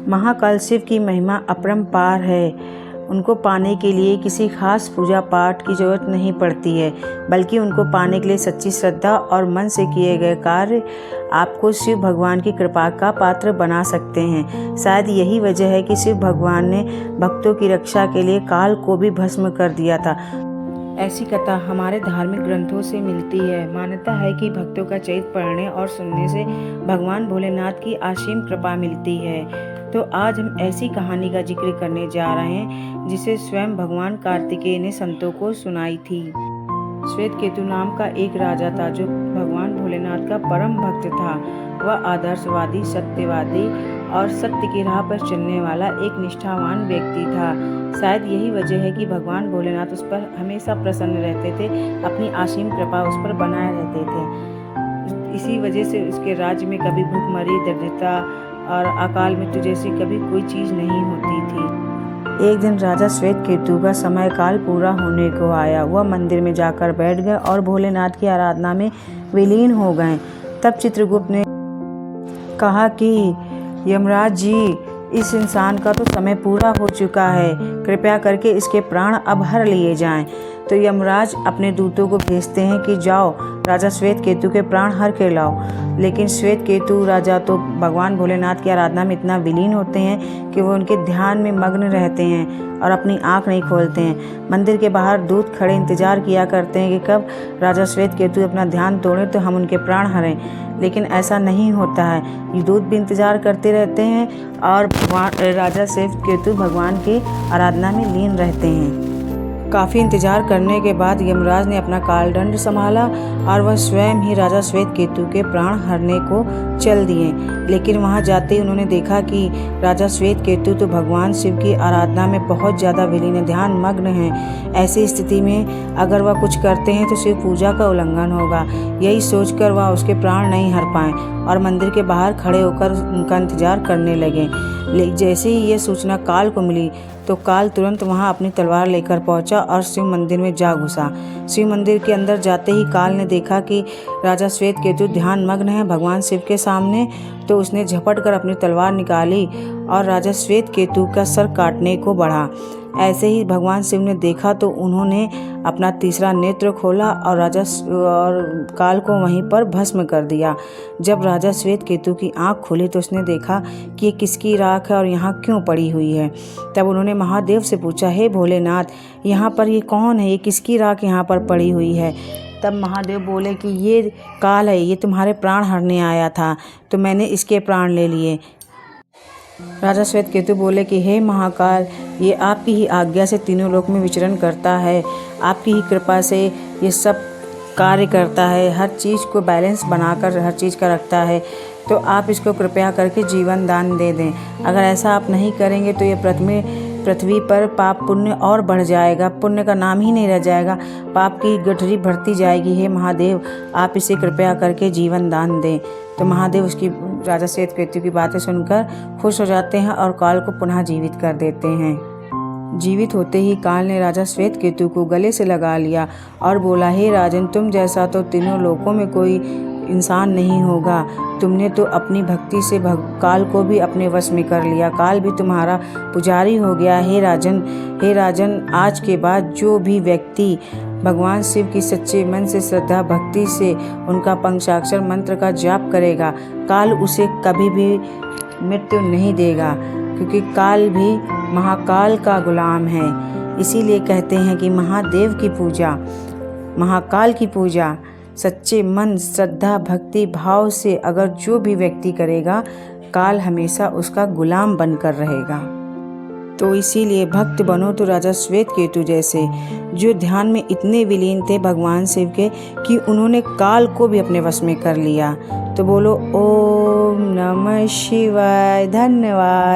महाकाल शिव की महिमा अपरंपार है। उनको पाने के लिए किसी खास पूजा पाठ की जरूरत नहीं पड़ती है, बल्कि उनको पाने के लिए सच्ची श्रद्धा और मन से किए गए कार्य आपको शिव भगवान की कृपा का पात्र बना सकते हैं। शायद यही वजह है कि शिव भगवान ने भक्तों की रक्षा के लिए काल को भी भस्म कर दिया था। ऐसी कथा हमारे धार्मिक ग्रंथों से मिलती है। मान्यता है कि भक्तों का चरित्र पढ़ने और सुनने से भगवान भोलेनाथ की असीम कृपा मिलती है। तो आज हम ऐसी कहानी का जिक्र करने जा रहे हैं जिसे स्वयं भगवान कार्तिकेय ने संतों को सुनाई थी। श्वेतकेतु नाम का एक राजा था जो भगवान भोलेनाथ का परम भक्त था। वह आदर्शवादी, सत्यवादी और सत्य की राह पर चलने वाला एक निष्ठावान व्यक्ति था। शायद यही वजह है कि भगवान भोलेनाथ उस पर हमेशा प्रसन्न रहते थे, अपनी असीम कृपा उस पर बनाए रहते थे। इसी वजह से उसके राज्य में कभी भूखमरी, दरिद्रता और अकाल मृत्यु जैसी कभी कोई चीज़ नहीं होती थी। एक दिन राजा श्वेतकेतु का समय काल पूरा होने को आया। वह मंदिर में जाकर बैठ गए और भोलेनाथ की आराधना में विलीन हो गए। तब चित्रगुप्त ने कहा कि यमराज जी, इस इंसान का तो समय पूरा हो चुका है, कृपया करके इसके प्राण अब हर लिए जाएं। तो यमराज अपने दूतों को भेजते हैं कि जाओ राजा श्वेतकेतु के प्राण हर के लाओ। लेकिन श्वेतकेतु राजा तो भगवान भोलेनाथ की आराधना में इतना विलीन होते हैं कि वो उनके ध्यान में मग्न रहते हैं और अपनी आंख नहीं खोलते हैं। मंदिर के बाहर दूत खड़े इंतजार किया करते हैं कि कब राजा श्वेतकेतु अपना ध्यान तोड़ें तो हम उनके प्राण हरें, लेकिन ऐसा नहीं होता है। ये दूत भी इंतजार करते रहते हैं और राजा श्वेतकेतु भगवान की आराधना में लीन रहते हैं। काफ़ी इंतजार करने के बाद यमराज ने अपना कालदंड संभाला और वह स्वयं ही राजा श्वेतकेतु के प्राण हरने को चल दिए। लेकिन वहां जाते ही उन्होंने देखा कि राजा श्वेतकेतु तो भगवान शिव की आराधना में बहुत ज़्यादा विलीन, ध्यान मग्न हैं। ऐसी स्थिति में अगर वह कुछ करते हैं तो शिव पूजा का उल्लंघन होगा। यही सोचकर वह उसके प्राण नहीं हर पाए और मंदिर के बाहर खड़े होकर उनका इंतजार करने लगे। जैसे ही ये सूचना काल को मिली तो काल तुरंत वहां अपनी तलवार लेकर पहुंचा और शिव मंदिर में जा घुसा। शिव मंदिर के अंदर जाते ही काल ने देखा कि राजा श्वेतकेतु ध्यान मग्न है भगवान शिव के सामने। तो उसने झपट कर अपनी तलवार निकाली और राजा श्वेतकेतु का सर काटने को बढ़ा। ऐसे ही भगवान शिव ने देखा तो उन्होंने अपना तीसरा नेत्र खोला और काल को वहीं पर भस्म कर दिया। जब राजा श्वेतकेतु की आंख खुली तो उसने देखा कि ये किसकी राख है और यहाँ क्यों पड़ी हुई है। तब उन्होंने महादेव से पूछा, हे भोलेनाथ, यहाँ पर ये कौन है, ये किसकी राख यहाँ पर पड़ी हुई है। तब महादेव बोले कि ये काल है, ये तुम्हारे प्राण हरने आया था, तो मैंने इसके प्राण ले लिए। राजा श्वेतकेतु बोले कि हे महाकाल, ये आपकी ही आज्ञा से तीनों लोक में विचरण करता है, आपकी ही कृपा से ये सब कार्य करता है, हर चीज़ को बैलेंस बनाकर हर चीज़ का रखता है, तो आप इसको कृपया करके जीवन दान दे दें। अगर ऐसा आप नहीं करेंगे तो ये पृथ्वी पर पाप पुण्य और बढ़ जाएगा, पुण्य का नाम ही नहीं रह जाएगा, पाप की गठरी बढ़ती जाएगी। हे महादेव, आप इसे कृपया करके जीवन दान दें। तो महादेव उसकी राजा श्वेतकेतु की बातें सुनकर खुश हो जाते हैं और काल को पुनः जीवित कर देते हैं। जीवित होते ही काल ने राजा श्वेतकेतु को गले से लगा लिया और बोला, हे राजन, तुम जैसा तो तीनों लोकों में कोई इंसान नहीं होगा। तुमने तो अपनी भक्ति से काल को भी अपने वश में कर लिया, काल भी तुम्हारा पुजारी हो गया। हे राजन, आज के बाद जो भी व्यक्ति भगवान शिव की सच्चे मन से श्रद्धा भक्ति से उनका पंचाक्षर मंत्र का जाप करेगा, काल उसे कभी भी मृत्यु नहीं देगा, क्योंकि काल भी महाकाल का गुलाम है। इसीलिए कहते हैं कि महादेव की पूजा, महाकाल की पूजा सच्चे मन, श्रद्धा, भक्ति भाव से अगर जो भी व्यक्ति करेगा, काल हमेशा उसका गुलाम बनकर रहेगा। तो इसीलिए भक्त बनो तो राजा श्वेतकेतु जैसे, जो ध्यान में इतने विलीन थे भगवान शिव के कि उन्होंने काल को भी अपने वश में कर लिया। तो बोलो ओम नमः शिवाय। धन्यवाद।